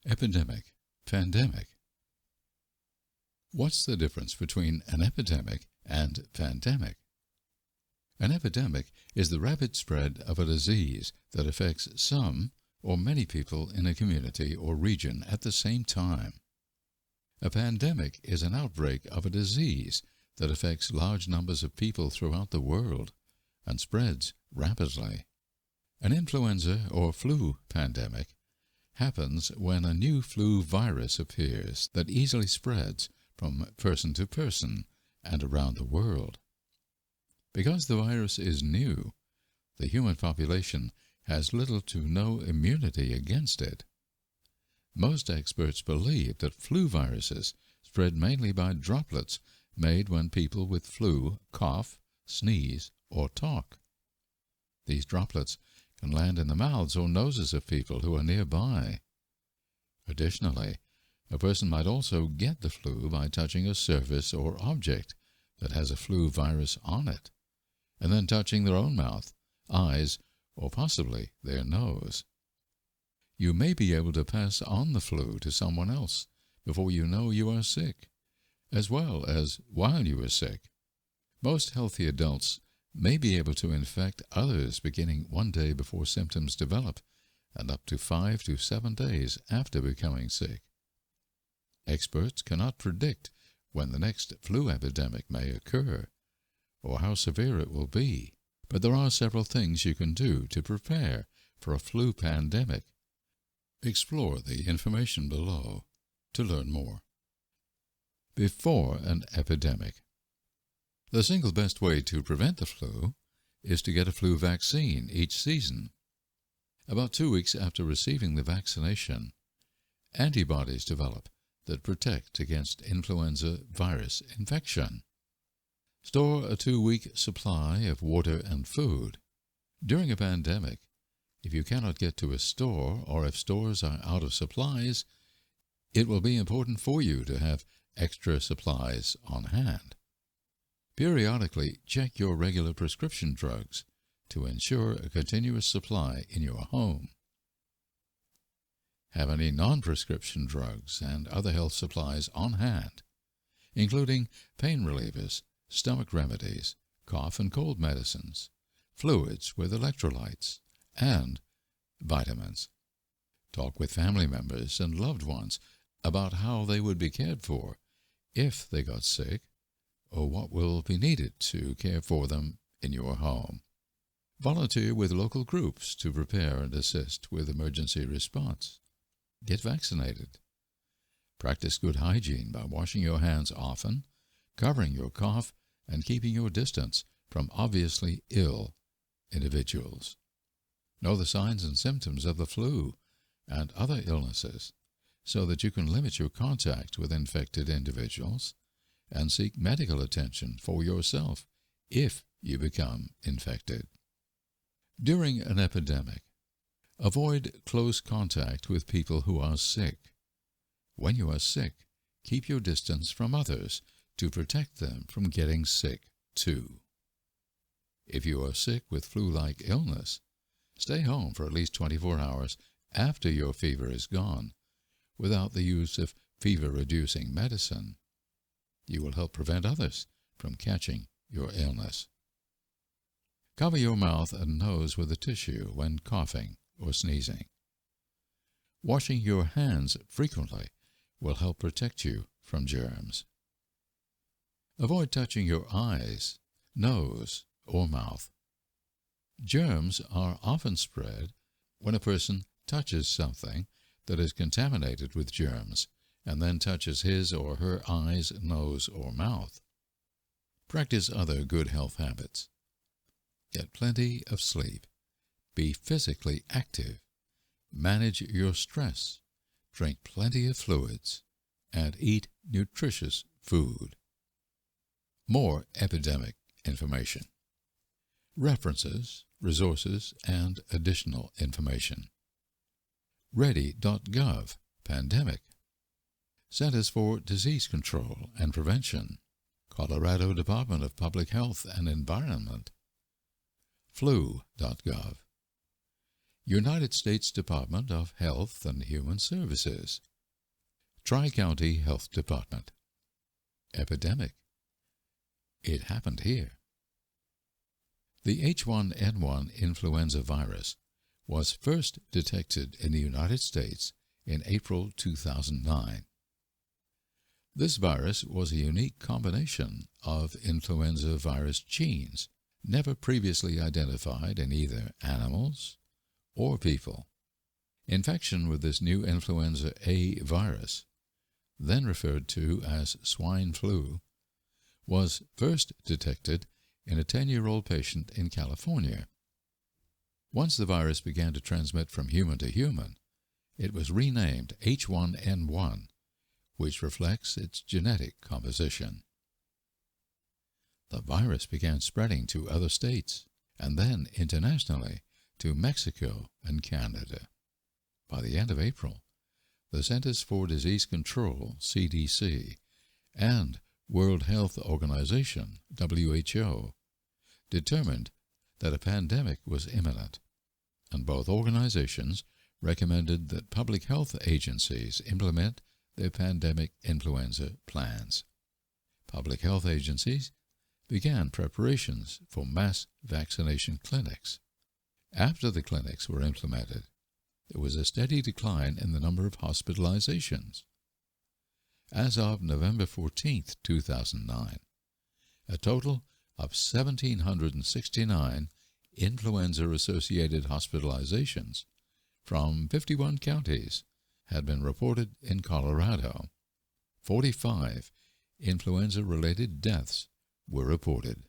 Epidemic, Pandemic. What's the difference between an epidemic and pandemic? An epidemic is the rapid spread of a disease that affects some or many people in a community or region at the same time. A pandemic is an outbreak of a disease that affects large numbers of people throughout the world and spreads rapidly. An influenza or flu pandemic happens when a new flu virus appears that easily spreads from person to person and around the world. Because the virus is new, the human population has little to no immunity against it. Most experts believe that flu viruses spread mainly by droplets made when people with flu cough, sneeze, or talk. These droplets can land in the mouths or noses of people who are nearby. Additionally, a person might also get the flu by touching a surface or object that has a flu virus on it, and then touching their own mouth, eyes, or possibly their nose. You may be able to pass on the flu to someone else before you know you are sick, as well as while you are sick. Most healthy adults may be able to infect others beginning one day before symptoms develop and up to 5 to 7 days after becoming sick. Experts cannot predict when the next flu epidemic may occur or how severe it will be, but there are several things you can do to prepare for a flu pandemic. Explore the information below to learn more. Before an epidemic. The single best way to prevent the flu is to get a flu vaccine each season. About 2 weeks after receiving the vaccination, antibodies develop that protect against influenza virus infection. Store a 2-week supply of water and food. During a pandemic, if you cannot get to a store or if stores are out of supplies, it will be important for you to have extra supplies on hand. Periodically check your regular prescription drugs to ensure a continuous supply in your home. Have any non-prescription drugs and other health supplies on hand, including pain relievers, stomach remedies, cough and cold medicines, fluids with electrolytes, and vitamins. Talk with family members and loved ones about how they would be cared for if they got sick, or what will be needed to care for them in your home. Volunteer with local groups to prepare and assist with emergency response. Get vaccinated. Practice good hygiene by washing your hands often, covering your cough, and keeping your distance from obviously ill individuals. Know the signs and symptoms of the flu and other illnesses so that you can limit your contact with infected individuals and seek medical attention for yourself if you become infected. During an epidemic, avoid close contact with people who are sick. When you are sick, keep your distance from others to protect them from getting sick too. If you are sick with flu-like illness, stay home for at least 24 hours after your fever is gone without the use of fever-reducing medicine. You will help prevent others from catching your illness. Cover your mouth and nose with a tissue when coughing or sneezing. Washing your hands frequently will help protect you from germs. Avoid touching your eyes, nose, or mouth. Germs are often spread when a person touches something that is contaminated with germs and then touches his or her eyes, nose, or mouth. Practice other good health habits. Get plenty of sleep. Be physically active. Manage your stress. Drink plenty of fluids. And eat nutritious food. More epidemic information. References, resources, and additional information. READY.gov Pandemic. Centers for Disease Control and Prevention, Colorado Department of Public Health and Environment. Flu.gov. United States Department of Health and Human Services. Tri-County Health Department. Epidemic. It happened here. The H1N1 influenza virus was first detected in the United States in April 2009. This virus was a unique combination of influenza virus genes, never previously identified in either animals or people. Infection with this new influenza A virus, then referred to as swine flu, was first detected in a 10-year-old patient in California. Once the virus began to transmit from human to human, it was renamed H1N1, which reflects its genetic composition. The virus began spreading to other states and then internationally to Mexico and Canada. By the end of April, the Centers for Disease Control, CDC, and World Health Organization, WHO, determined that a pandemic was imminent, and both organizations recommended that public health agencies implement their pandemic influenza plans. Public health agencies began preparations for mass vaccination clinics. After the clinics were implemented, there was a steady decline in the number of hospitalizations. As of November 14, 2009, a total of 1,769 influenza-associated hospitalizations from 51 counties had been reported in Colorado. 45 influenza-related deaths were reported.